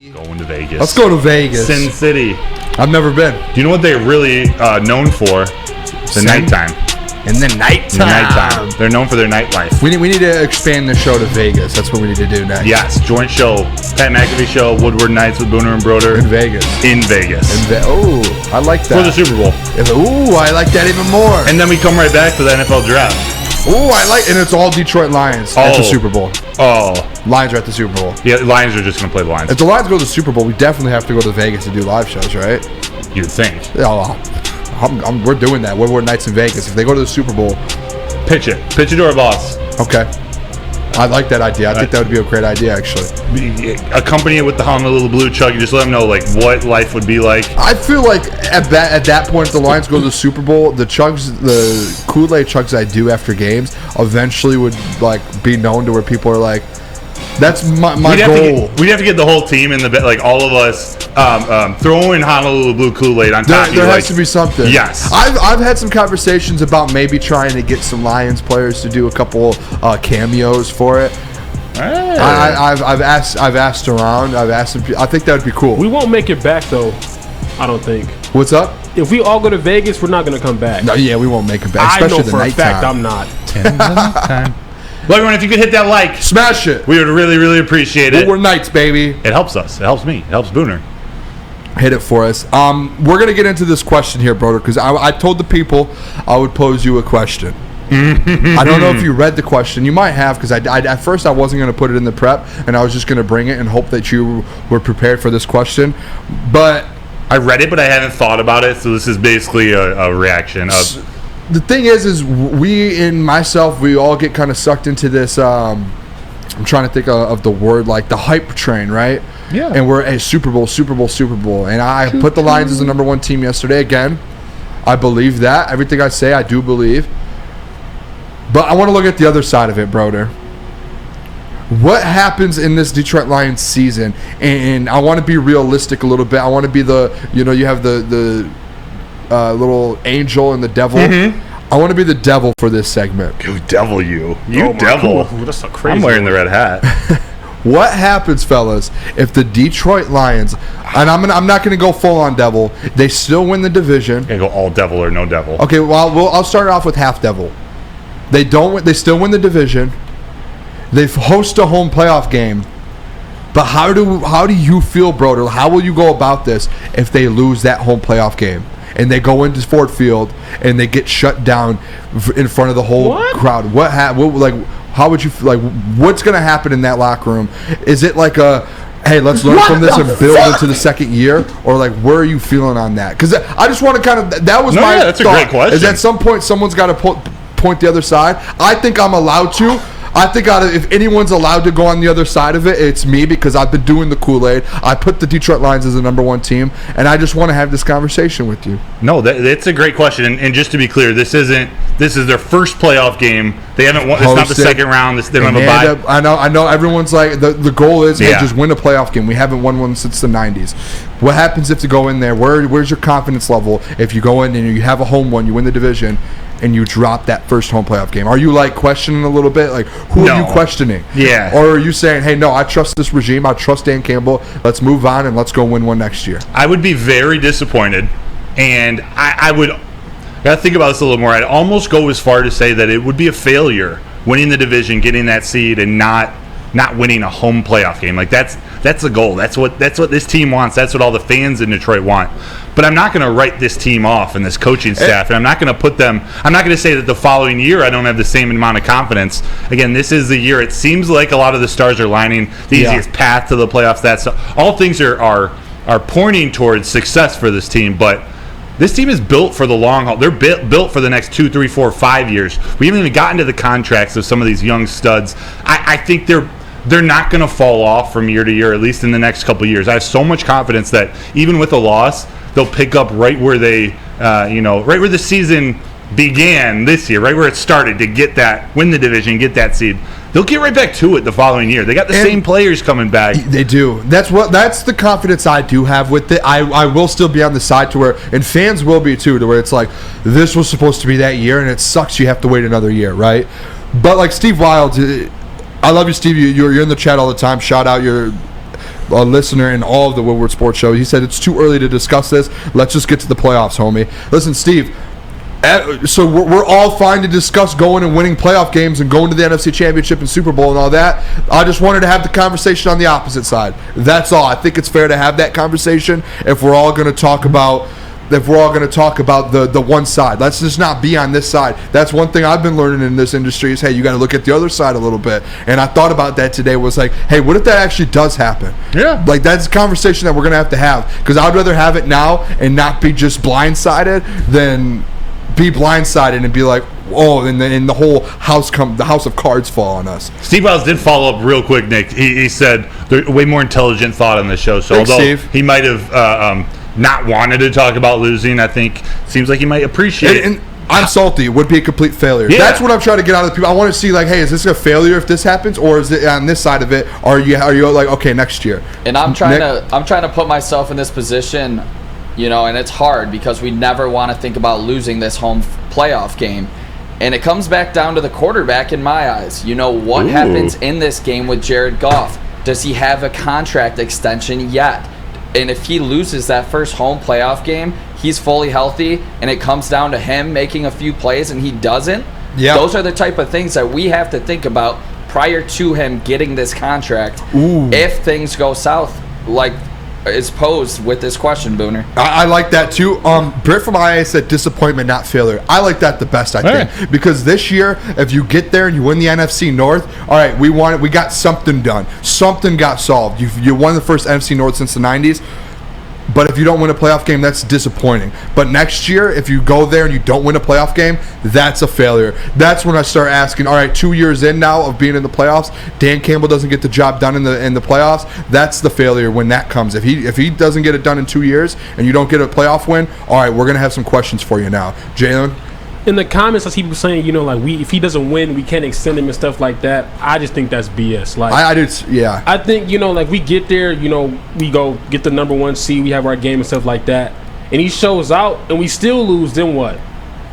Going to Vegas. Let's go to Vegas. Sin City. I've never been. Do you know what they're really known for? The nighttime. In the nighttime. They're known for their nightlife. We need to expand the show to Vegas. That's what we need to do next. Yes, joint show. Pat McAfee show. Woodward Nights with Booner and Broder. In Vegas. In Vegas. Oh, I like that. For the Super Bowl. Ooh, I like that even more. And then we come right back to the NFL draft. Ooh, and it's all Detroit Lions at the Super Bowl. Oh. Lions are at the Super Bowl. Yeah, Lions are just going to play the Lions. If the Lions go to the Super Bowl, we definitely have to go to Vegas to do live shows, right? You'd think. Oh, we're doing that. Woodward Nights in Vegas. If they go to the Super Bowl. Pitch it. Pitch it to our boss. Okay. I like that idea. I think that would be a great idea, actually. Accompany it with the Honolulu Blue Chug. You just let them know like what life would be like. I feel like at that point, if the Lions go to the Super Bowl, the Kool-Aid chugs I do after games eventually would like be known to where people are like, that's my goal. We'd have to get the whole team in the bed, like all of us, throwing Honolulu Blue Kool-Aid on top. There has to be something. Yes. I've had some conversations about maybe trying to get some Lions players to do a couple cameos for it. Hey. I've asked around. I've asked some. I think that would be cool. We won't make it back though. I don't think. What's up? If we all go to Vegas, we're not going to come back. No, yeah, we won't make it back. Especially I know for a fact nighttime. I'm not. Time. Well, everyone, if you could hit that like, smash it. We would really, really appreciate it. We're Nights, baby. It helps us. It helps me. It helps Booner. Hit it for us. We're gonna get into this question here, Broder, because I told the people I would pose you a question. I don't know if you read the question. You might have, because at first I wasn't going to put it in the prep, and I was just going to bring it and hope that you were prepared for this question. But I read it, but I haven't thought about it, so this is basically a reaction of... The thing is we and myself, we all get kind of sucked into this, I'm trying to think of the word, like the hype train, right? Yeah. And we're a Super Bowl. And I put the Lions as the number one team yesterday. Again, I believe that. Everything I say, I do believe. But I want to look at the other side of it, Broder. What happens in this Detroit Lions season? And I want to be realistic a little bit. I want to be you have the little angel and the devil. Mm-hmm. I want to be the devil for this segment. You devil, you devil. Ooh, that's a crazy I'm wearing the red hat. What happens, fellas, if the Detroit Lions, and I'm not going to go full on devil, they still win the division? Gonna go all devil or no devil. Okay, well I'll start off with half devil. They still win the division. They host a home playoff game. But how do you feel, Broder? How will you go about this if they lose that home playoff game and they go into Ford Field and they get shut down in front of the whole crowd? How would you like? What's going to happen in that locker room? Is it like hey, let's learn from this and build into the second year, or like where are you feeling on that? Because I just want to kind of that's thought, a great question. Is at some point someone's got to point the other side? I think I'm allowed to. I think if anyone's allowed to go on the other side of it, it's me, because I've been doing the Kool-Aid. I put the Detroit Lions as the number one team, and I just want to have this conversation with you. No, that's a great question. And just to be clear, this is their first playoff game. They haven't won. It's not the second round. They don't have a bye. I know. Everyone's like the goal is just win a playoff game. We haven't won one since the '90s. What happens if you go in there? Where's your confidence level if you go in and you have a home one, you win the division, and you drop that first home playoff game? Are you like questioning a little bit? Like, who are you questioning? Yeah. Or are you saying, hey, no, I trust this regime. I trust Dan Campbell. Let's move on and let's go win one next year? I would be very disappointed, and I would got to think about this a little more. I'd almost go as far to say that it would be a failure winning the division, getting that seed, and not winning a home playoff game. Like that's the goal. That's what this team wants. That's what all the fans in Detroit want. But I'm not going to write this team off and this coaching staff, and I'm not going to say that the following year I don't have the same amount of confidence. Again, this is the year. It seems like a lot of the stars are lining the easiest path to the playoffs. All things are pointing towards success for this team, but this team is built for the long haul. They're built for the next 2, 3, 4, 5 years. We haven't even gotten to the contracts of some of these young studs. I think they're not going to fall off from year to year, at least in the next couple of years. I have so much confidence that even with a loss, they'll pick up right where they, right where the season began this year, right where it started to win the division, get that seed. They'll get right back to it the following year. They got the same players coming back. They do. That's the confidence I do have with it. I will still be on the side to where, and fans will be too, to where it's like, this was supposed to be that year, and it sucks you have to wait another year, right? But like Steve Wilds, I love you, Steve. You're in the chat all the time. Shout out. a listener in all of the Woodward Sports show. He said it's too early to discuss this. Let's just get to the playoffs, homie. Listen, Steve. So we're all fine to discuss going and winning playoff games and going to the NFC Championship and Super Bowl and all that. I just wanted to have the conversation on the opposite side. That's all. I think it's fair to have that conversation if we're all going to talk about the one side. Let's just not be on this side. That's one thing I've been learning in this industry is, hey, you got to look at the other side a little bit. And I thought about that today, was like, hey, what if that actually does happen? Yeah. Like, that's a conversation that we're going to have because I'd rather have it now and not be just blindsided than be blindsided and be like, oh, and then the whole the house of cards fall on us. Steve Miles did follow up real quick, Nick. He said there's way more intelligent thought on the show. So Thanks, although Steve. he might have not wanted to talk about losing, I think seems like he might appreciate it. And I'm salty. It would be a complete failure. Yeah. That's what I'm trying to get out of the people. I want to see, like, hey, is this a failure if this happens, or is it on this side of it? Are you like, okay, next year? And I'm trying to put myself in this position, and it's hard because we never want to think about losing this home playoff game. And it comes back down to the quarterback in my eyes. What happens in this game with Jared Goff? Does he have a contract extension yet? And if he loses that first home playoff game, he's fully healthy, and it comes down to him making a few plays and he doesn't. Yeah. Those are the type of things that we have to think about prior to him getting this contract. If things go south, like is posed with this question, Booner. I like that too. Britt from IA said disappointment, not failure. I like that the best, I think, because this year, if you get there and you win the NFC North, all right, we got something done. Something got solved. You won the first NFC North since the 90s. But if you don't win a playoff game, that's disappointing. But next year, if you go there and you don't win a playoff game, that's a failure. That's when I start asking, all right, 2 years in now of being in the playoffs, Dan Campbell doesn't get the job done in the playoffs. That's the failure when that comes. If he doesn't get it done in 2 years and you don't get a playoff win, all right, we're going to have some questions for you now. Jalen? In the comments, I see people saying, if he doesn't win, we can't extend him and stuff like that. I just think that's BS. Like, I did, yeah. I think, we get there, we go get the number one seed, we have our game and stuff like that, and he shows out and we still lose, then what?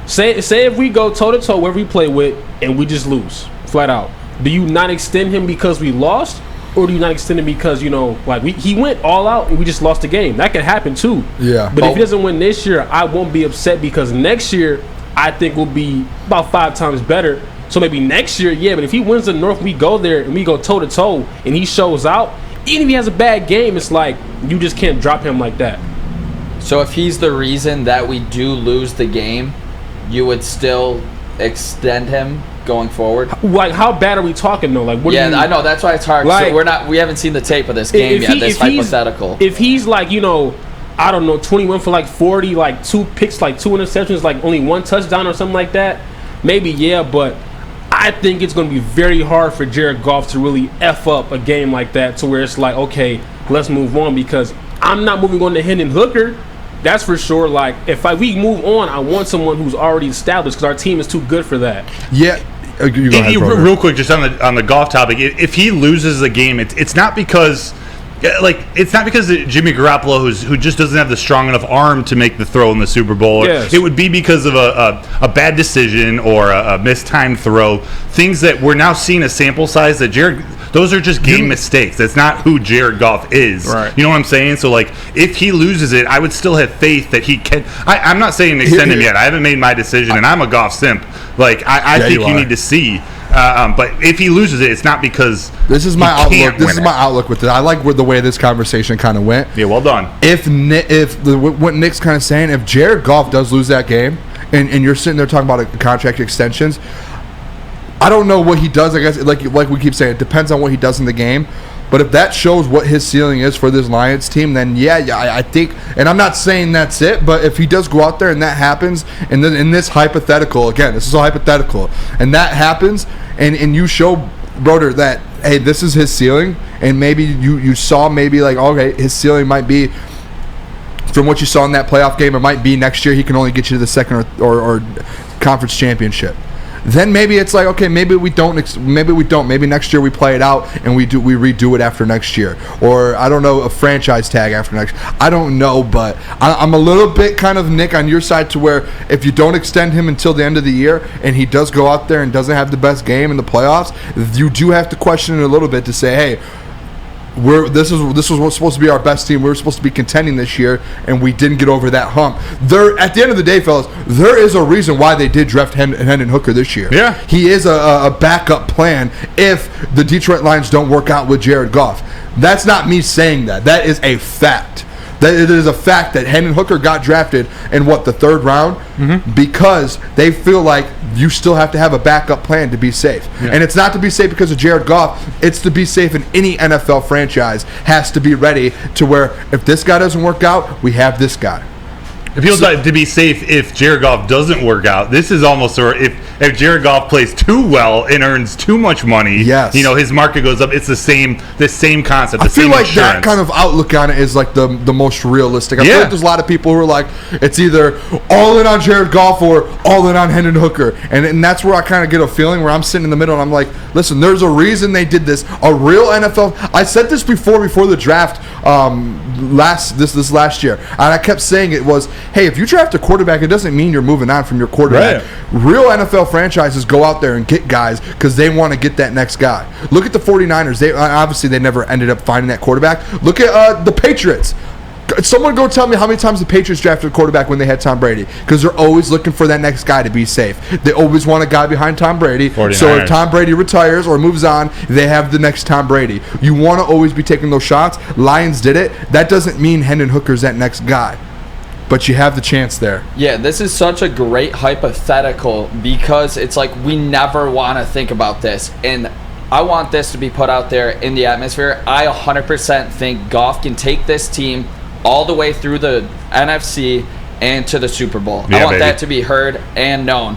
Say if we go toe-to-toe wherever we play with and we just lose, flat out. Do you not extend him because we lost? Or do you not extend him because, he went all out and we just lost the game? That could happen too. Yeah. But if he doesn't win this year, I won't be upset because next year, I think will be about 5 times better. So maybe next year, yeah. But if he wins the North, we go there and we go toe to toe, and he shows out. Even if he has a bad game, it's like you just can't drop him like that. So if he's the reason that we do lose the game, you would still extend him going forward? Like, how bad are we talking though? Like, what? I know that's why it's hard. Like, so we haven't seen the tape of this game yet. This hypothetical. If he's like, I don't know, 21 for like 40, like 2 picks, like 2 interceptions, like only 1 touchdown or something like that, maybe, yeah, but I think it's going to be very hard for Jared Goff to really F up a game like that to where it's like, okay, let's move on, because I'm not moving on to Hendon Hooker. That's for sure. Like, if we move on, I want someone who's already established because our team is too good for that. Yeah. You go ahead, real quick, just on the Goff topic, if he loses the game, it's not because Jimmy Garoppolo who just doesn't have the strong enough arm to make the throw in the Super Bowl. Yes. It would be because of a bad decision or a mistimed throw. Things that we're now seeing a sample size that those are just game mistakes. That's not who Jared Goff is. Right. You know what I'm saying? So, like, if he loses it, I would still have faith that he can. I'm not saying extend him yet. I haven't made my decision, and I'm a Goff simp. Like, I think you need to see. But if he loses it, it's not because this is my outlook. This is my outlook with it. I like the way this conversation kind of went. Yeah, well done. What Nick's kind of saying, if Jared Goff does lose that game, and you're sitting there talking about contract extensions, I don't know what he does. I guess like we keep saying, it depends on what he does in the game. But if that shows what his ceiling is for this Lions team, then I think, and I'm not saying that's it, but if he does go out there and that happens, and then in this hypothetical, again, this is a hypothetical, and that happens, and you show Broder that, hey, this is his ceiling, and maybe you saw maybe like, okay, his ceiling might be, from what you saw in that playoff game, it might be next year he can only get you to the second or conference championship. Then maybe it's like, okay, maybe we don't. Maybe next year we play it out and we redo it after next year, or I don't know, a franchise tag after next. I don't know, but I'm a little bit kind of, Nick, on your side, to where if you don't extend him until the end of the year and he does go out there and doesn't have the best game in the playoffs, you do have to question it a little bit to say, hey, this was what's supposed to be our best team. We were supposed to be contending this year, and we didn't get over that hump. At the end of the day, fellas, there is a reason why they did draft Hendon Hooker this year. Yeah. He is a backup plan if the Detroit Lions don't work out with Jared Goff. That's not me saying that. That is a fact. That it is a fact that Hendon Hooker got drafted in the third round because they feel like you still have to have a backup plan to be safe. Yeah. And it's not to be safe because of Jared Goff. It's to be safe in any NFL franchise has to be ready to where if this guy doesn't work out, we have this guy. It feels like to be safe if Jared Goff doesn't work out. This is almost if Jared Goff plays too well and earns too much money, yes, his market goes up. It's the same concept. I feel like insurance. that kind of outlook on it is like the most realistic. I feel like there's a lot of people who are like, it's either all in on Jared Goff or all in on Hendon Hooker, and that's where I kind of get a feeling where I'm sitting in the middle and I'm like, listen, there's a reason they did this. A real NFL. I said this before the draft this last year, and I kept saying it was, hey, if you draft a quarterback, it doesn't mean you're moving on from your quarterback. Right. Real NFL franchises go out there and get guys because they want to get that next guy. Look at the 49ers. They never ended up finding that quarterback. Look at the Patriots. Someone go tell me how many times the Patriots drafted a quarterback when they had Tom Brady, because they're always looking for that next guy to be safe. They always want a guy behind Tom Brady. 49ers. So if Tom Brady retires or moves on, they have the next Tom Brady. You want to always be taking those shots. Lions did it. That doesn't mean Hendon Hooker's that next guy, but you have the chance there. Yeah, this is such a great hypothetical because it's like we never want to think about this. And I want this to be put out there in the atmosphere. I 100% think Goff can take this team all the way through the NFC and to the Super Bowl. Yeah, I want baby. that to be heard and known.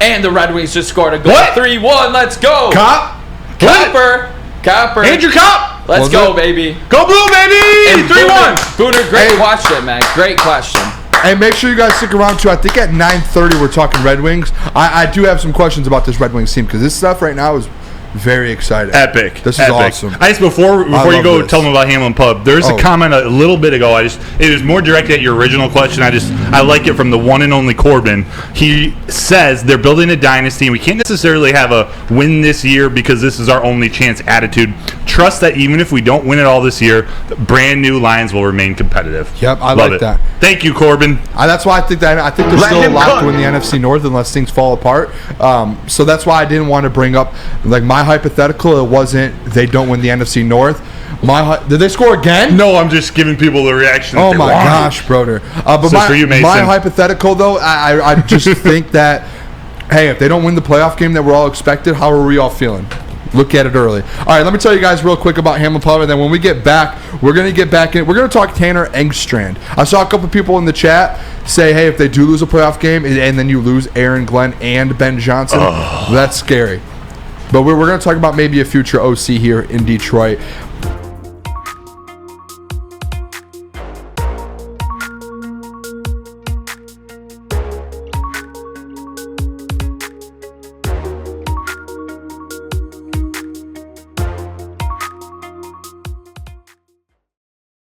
And the Red Wings just scored a goal. 3-1. Let's go. Copper. Andrew Kopp. Let's go, baby. Go Blue, baby. 3-1. Booner, great question, man. Great question. Hey, make sure you guys stick around too. I think at 9:30 we're talking Red Wings. I do have some questions about this Red Wings team because this stuff right now is very exciting. Epic. This is Epic. awesome. I just before you go tell them about Hamlin Pub, there's a comment a little bit ago. It was more directed at your original question. I like it from the one and only Corbin. He says they're building a dynasty and we can't necessarily have a win this year because this is our only chance attitude. Trust that even if we don't win it all this year, the brand new Lions will remain competitive. Yep, I Love like it. that. Thank you, Corbin. That's why I think they're still a lot to win the NFC North unless things fall apart. So that's why I didn't want to bring up like my hypothetical. It wasn't they don't win the NFC North. Did they score again? No, I'm just giving people the reaction. Oh my gosh, Broder. But for you, Mason. My hypothetical though, I just think that hey, if they don't win the playoff game that we're all expected, how are we all feeling? Look at it early. All right, let me tell you guys real quick about Hamlin Pub, and then when we get back, we're going to get back in. We're going to talk Tanner Engstrand. I saw a couple people in the chat say, hey, if they do lose a playoff game and then you lose Aaron Glenn and Ben Johnson, that's scary. But we're going to talk about maybe a future OC here in Detroit.